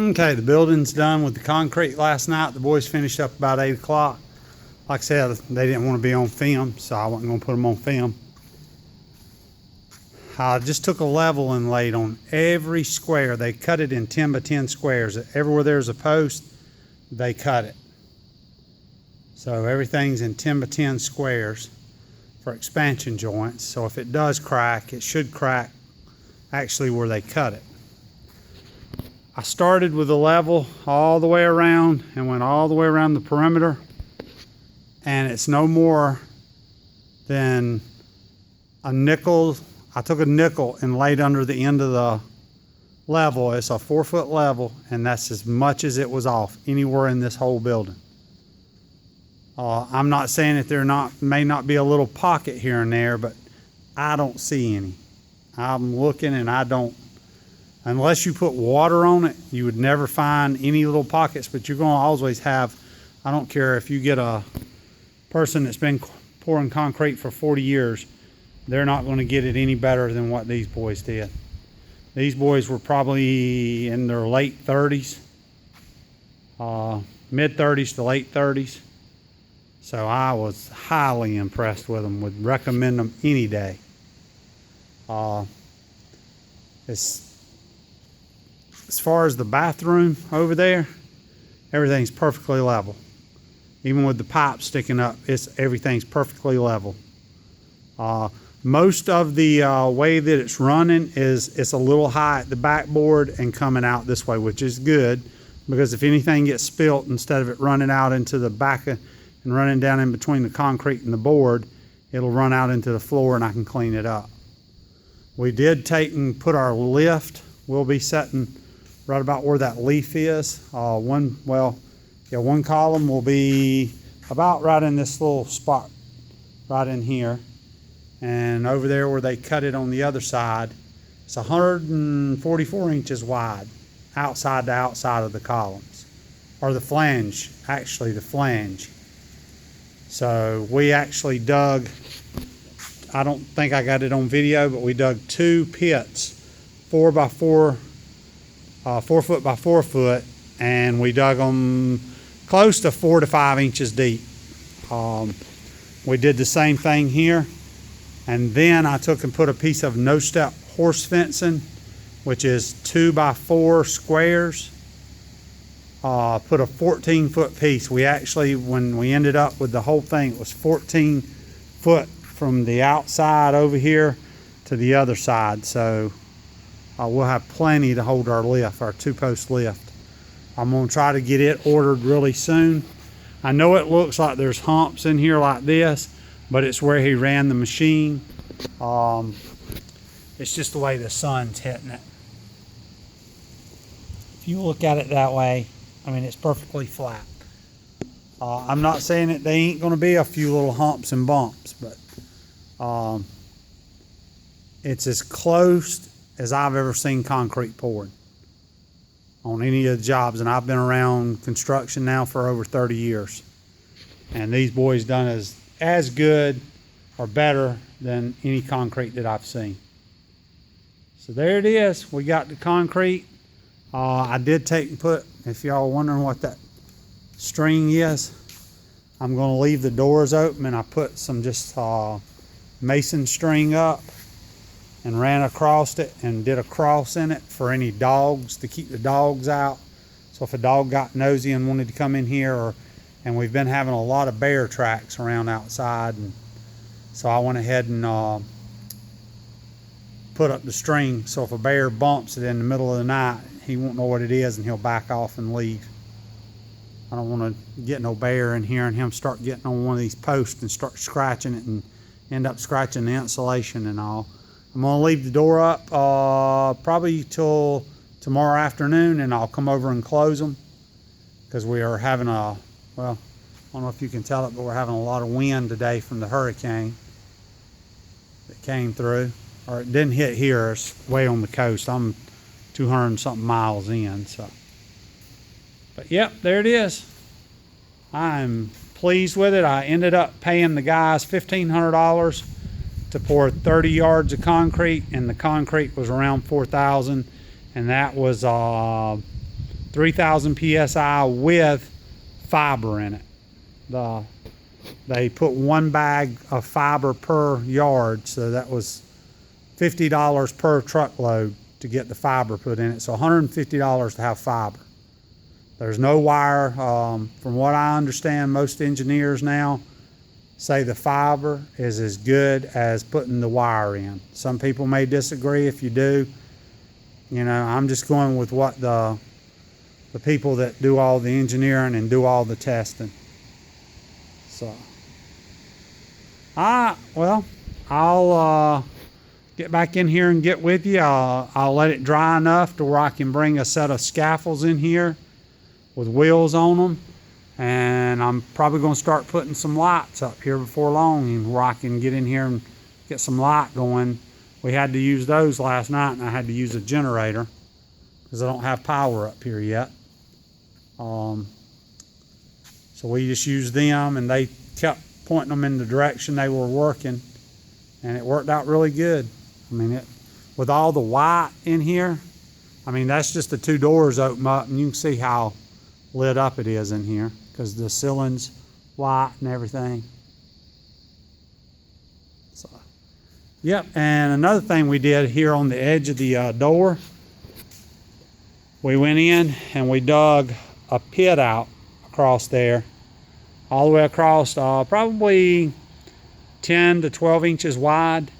Okay, the building's done with the concrete last night. The boys finished up about 8 o'clock. Like I said, they didn't want to be on film, so I wasn't going to put them on film. I just took a level and laid on every square. They cut it in 10 by 10 squares. Everywhere there's a post, they cut it. So everything's in 10 by 10 squares for expansion joints. So if it does crack, it should crack actually where they cut it. I started with a level all the way around and went all the way around the perimeter, and it's no more than a nickel. I took a nickel and laid under the end of the level. It's a 4-foot level, and that's as much as it was off anywhere in this whole building. I'm not saying that there may not be a little pocket here and there, but I don't see any. I'm looking and I don't. Unless you put water on it, you would never find any little pockets, but you're going to always have, I don't care if you get a person that's been pouring concrete for 40 years, they're not going to get it any better than what these boys did. These boys were probably in their late 30s, mid 30s to late 30s. So I was highly impressed with them, would recommend them any day. As far as the bathroom over there, everything's perfectly level. Even with the pipe sticking up, everything's perfectly level. Most of the way that it's running is it's a little high at the backboard and coming out this way, which is good, because if anything gets spilt, instead of it running out into the back and running down in between the concrete and the board, it'll run out into the floor and I can clean it up. We did take and put our lift. We'll be setting right about where that leaf is. One column will be about right in this little spot right in here, and over there where they cut it on the other side, it's 144 inches wide outside to outside of the columns, or the flange, actually the flange. So we actually dug, I don't think I got it on video, but we dug 2 pits, 4 foot by 4 foot, and we dug them close to 4 to 5 inches deep. We did the same thing here, and then I took and put a piece of no-step horse fencing, which is 2 by 4 squares. Put a 14-foot piece. We actually, when we ended up with the whole thing, it was 14 foot from the outside over here to the other side. So we'll have plenty to hold our lift, our 2-post lift. I'm going to try to get it ordered really soon. I know it looks like there's humps in here like this, but it's where he ran the machine. It's just the way the sun's hitting it. If you look at it that way, I mean, it's perfectly flat. I'm not saying that they ain't going to be a few little humps and bumps, but it's as close as I've ever seen concrete poured on any of the jobs, and I've been around construction now for over 30 years, and these boys done as good or better than any concrete that I've seen. So there it is. We got the concrete. I did take and put, if y'all are wondering what that string is, I'm going to leave the doors open, and I put some just mason string up and ran across it and did a cross in it for any dogs, to keep the dogs out. So if a dog got nosy and wanted to come in here, and we've been having a lot of bear tracks around outside, and so I went ahead and put up the string, so if a bear bumps it in the middle of the night, he won't know what it is and he'll back off and leave. I don't want to get no bear in here and him start getting on one of these posts and start scratching it and end up scratching the insulation and all. I'm going to leave the door up probably till tomorrow afternoon, and I'll come over and close them, because we are having well, I don't know if you can tell it, but we're having a lot of wind today from the hurricane that came through. Or it didn't hit here, it's way on the coast. I'm 200 and something miles in, so. But yep, there it is. I'm pleased with it. I ended up paying the guys $1,500 to pour 30 yards of concrete, and the concrete was around $4,000, and that was 3,000 psi with fiber in it. They put 1 bag of fiber per yard, so that was $50 per truckload to get the fiber put in it. So $150 to have fiber. There's no wire. From what I understand, most engineers now say the fiber is as good as putting the wire in. Some people may disagree. If you do, you know, I'm just going with what the people that do all the engineering and do all the testing. So, well, I'll get back in here and get with you. I'll let it dry enough to where I can bring a set of scaffolds in here with wheels on them, and I'm probably going to start putting some lights up here before long, and where I can get in here and get some light going. We had to use those last night, and I had to use a generator because I don't have power up here yet. So we just used them, and they kept pointing them in the direction they were working, and it worked out really good. I mean, with all the white in here, I mean, that's just the 2 doors open up, and you can see how lit up it is in here because the ceiling's white and everything. So, yep. And another thing we did here on the edge of the door, we went in and we dug a pit out across there, all the way across, probably 10 to 12 inches wide,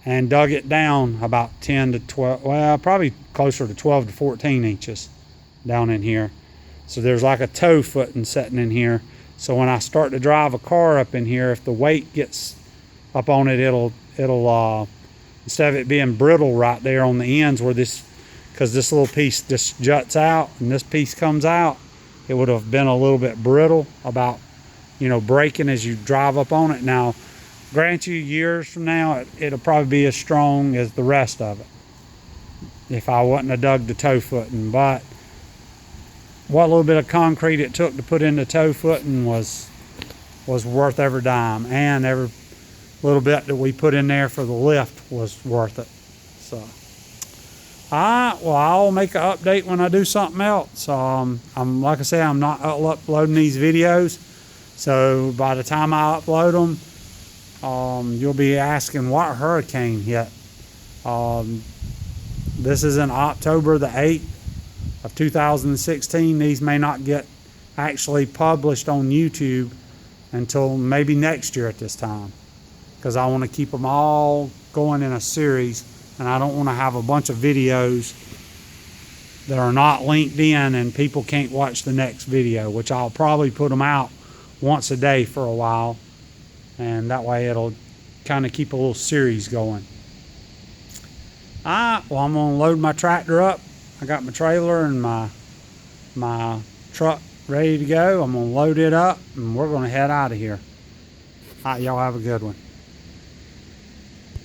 and dug it down about 10 to 12, well, probably closer to 12 to 14 inches down in here. So there's like a toe footing sitting in here. So when I start to drive a car up in here, if the weight gets up on it, it'll instead of it being brittle right there on the ends where this, because this little piece just juts out and this piece comes out, it would have been a little bit brittle about, you know, breaking as you drive up on it. Now, grant you, years from now, it'll probably be as strong as the rest of it if I wouldn't have dug the toe footing. But what little bit of concrete it took to put in the toe footing was worth every dime, and every little bit that we put in there for the lift was worth it. So, well, I'll make an update when I do something else. I'm like I say, I'm not uploading these videos, so by the time I upload them, you'll be asking what hurricane hit. This is in October the 8th of 2016. These may not get actually published on YouTube until maybe next year at this time, because I want to keep them all going in a series, and I don't want to have a bunch of videos that are not linked in and people can't watch the next video, which I'll probably put them out once a day for a while, and that way it'll kind of keep a little series going. Well, I'm going to load my tractor up. I got my trailer and my truck ready to go. I'm going to load it up, and we're going to head out of here. All right, y'all have a good one.